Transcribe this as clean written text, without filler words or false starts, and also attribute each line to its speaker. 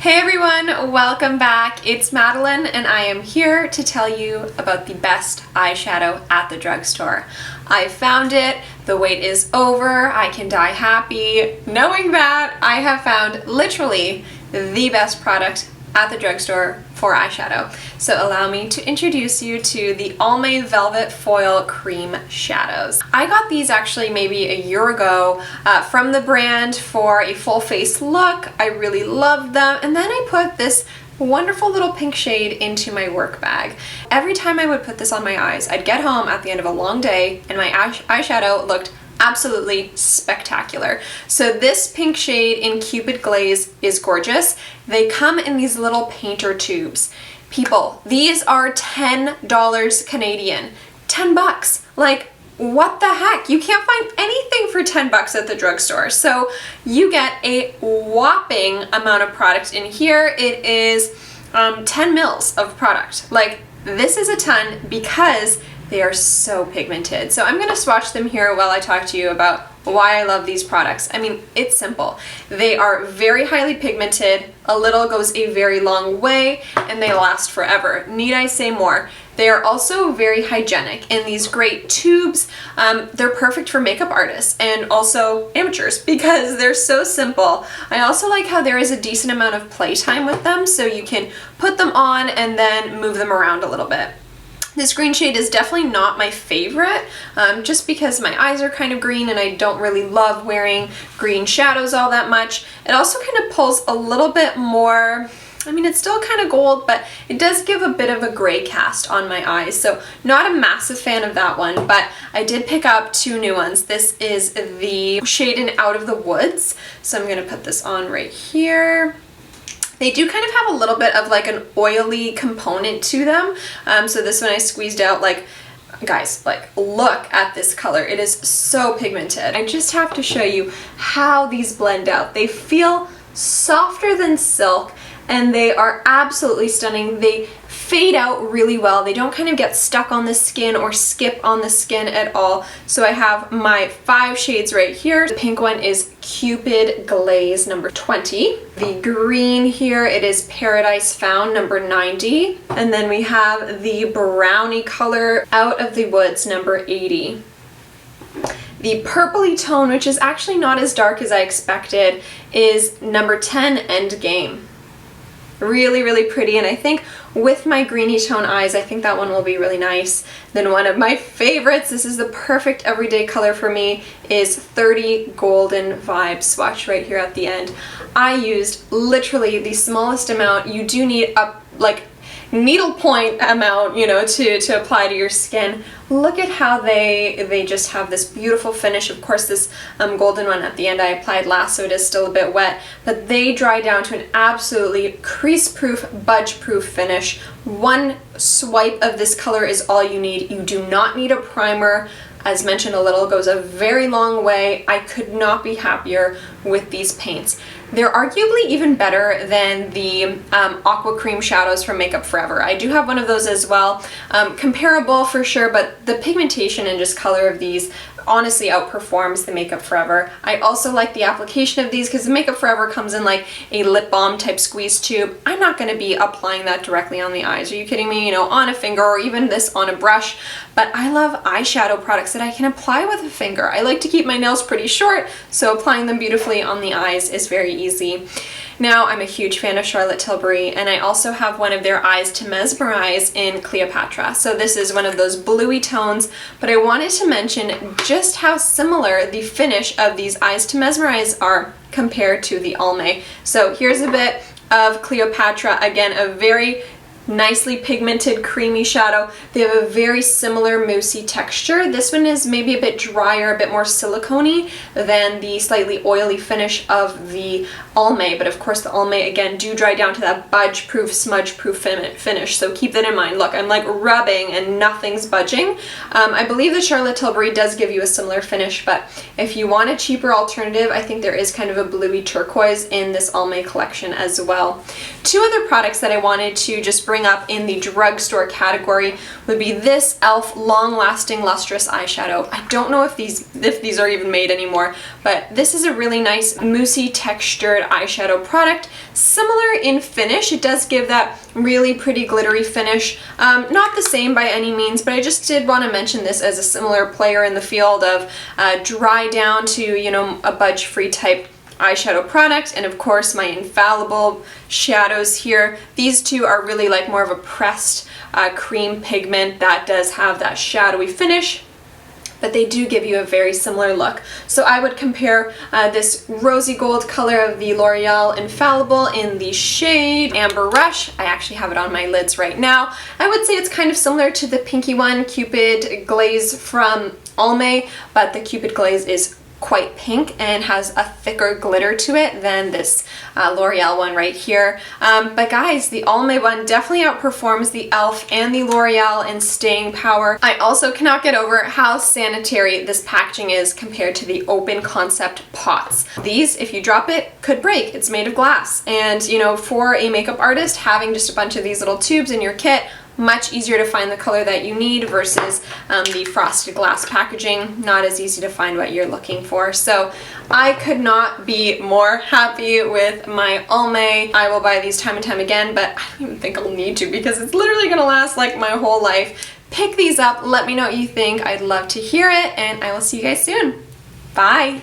Speaker 1: Hey everyone, welcome back. It's Madeline and I am here to tell you about the best eyeshadow at the drugstore. I found it, the wait is over, I can die happy knowing that I have found literally the best product at the drugstore for eyeshadow. So allow me to introduce you to the Almay Velvet Foil Cream Shadows. I got these actually maybe a year ago from the brand for a full face look. I really loved them, and then I put this wonderful little pink shade into my work bag. Every time I would put this on my eyes, I'd get home at the end of a long day and my eyeshadow looked absolutely spectacular. So this pink shade in Cupid Glaze is gorgeous. They come in these little painter tubes. People, these are $10 Canadian. 10 bucks. Like, what the heck? You can't find anything for 10 bucks at the drugstore. So you get a whopping amount of product in here. It is 10 mils of product. Like, this is a ton because they are so pigmented. So I'm gonna swatch them here while I talk to you about why I love these products. I mean, it's simple. They are very highly pigmented, a little goes a very long way, and they last forever. Need I say more? They are also very hygienic in these great tubes. They're perfect for makeup artists and also amateurs because they're so simple. I also like how there is a decent amount of playtime with them, so you can put them on and then move them around a little bit. This green shade is definitely not my favorite, just because my eyes are kind of green and I don't really love wearing green shadows all that much. It also kind of pulls a little bit more, I mean, it's still kind of gold, but it does give a bit of a gray cast on my eyes, so not a massive fan of that one, but I did pick up two new ones. This is the shade in Out of the Woods, so I'm going to put this on right here. They do kind of have a little bit of like an oily component to them. So this one I squeezed out, like, guys, like, look at this color. It is so pigmented. I just have to show you how these blend out. They feel softer than silk and they are absolutely stunning. They fade out really well. They don't kind of get stuck on the skin or skip on the skin at all. So I have my 5 shades right here. The pink one is Cupid Glaze number 20. The green here, it is Paradise Found number 90. And then we have the brownie color Out of the Woods number 80. The purpley tone, which is actually not as dark as I expected, is number 10 Endgame. Really, really pretty, and I think with my greeny tone eyes, I think that one will be really nice. Then one of my favorites, this is the perfect everyday color for me, is 30 Golden Vibes, swatch right here at the end. I used literally the smallest amount. You do need a, like, needle point amount, you know, to apply to your skin. Look at how they just have this beautiful finish. Of course, this golden one at the end I applied last, so it is still a bit wet, but they dry down to an absolutely crease-proof, budge-proof finish. One swipe of this color is all you need. You do not need a primer. As mentioned, a little goes a very long way. I could not be happier with these paints. They're arguably even better than the Aqua Cream shadows from Makeup Forever. I do have one of those as well. Comparable for sure, but the pigmentation and just color of these honestly outperforms the Makeup Forever. I also like the application of these because the Makeup Forever comes in like a lip balm type squeeze tube. I'm not going to be applying that directly on the eyes. Are you kidding me? You know, on a finger or even this on a brush. But I love eyeshadow products that I can apply with a finger. I like to keep my nails pretty short, so applying them beautifully on the eyes is very easy. Now, I'm a huge fan of Charlotte Tilbury, and I also have one of their Eyes to Mesmerize in Cleopatra. So this is one of those bluey tones, but I wanted to mention just how similar the finish of these Eyes to Mesmerize are compared to the Almay. So here's a bit of Cleopatra, again, a very nicely pigmented creamy shadow. They have a very similar moussey texture. This one is maybe a bit drier, a bit more silicone-y than the slightly oily finish of the Almay, but of course the Almay again do dry down to that budge-proof, smudge-proof finish, so keep that in mind. Look, I'm like rubbing and nothing's budging. I believe the Charlotte Tilbury does give you a similar finish, but if you want a cheaper alternative, I think there is kind of a bluey turquoise in this Almay collection as well. Two other products that I wanted to just bring up in the drugstore category would be this e.l.f. Long Lasting Lustrous Eyeshadow. I don't know if these are even made anymore, but this is a really nice moussey textured eyeshadow product. Similar in finish, it does give that really pretty glittery finish. Not the same by any means, but I just did want to mention this as a similar player in the field of dry down to, you know, a budge-free type eyeshadow product. And of course my infallible shadows here. These two are really like more of a pressed cream pigment that does have that shadowy finish, but they do give you a very similar look. So I would compare this rosy gold color of the L'Oreal Infallible in the shade Amber Rush. I actually have it on my lids right now. I would say it's kind of similar to the pinky one, Cupid Glaze from Almay, but the Cupid Glaze is quite pink and has a thicker glitter to it than this L'Oreal one right here. But guys, the Almay one definitely outperforms the e.l.f. and the L'Oreal in staying power. I also cannot get over how sanitary this packaging is compared to the open concept pots. These, if you drop it, could break. It's made of glass. And you know, for a makeup artist, having just a bunch of these little tubes in your kit, much easier to find the color that you need versus the frosted glass packaging. Not as easy to find what you're looking for. So I could not be more happy with my Almay. I will buy these time and time again, but I don't even think I'll need to because it's literally gonna last like my whole life. Pick these up, let me know what you think. I'd love to hear it, and I will see you guys soon. Bye!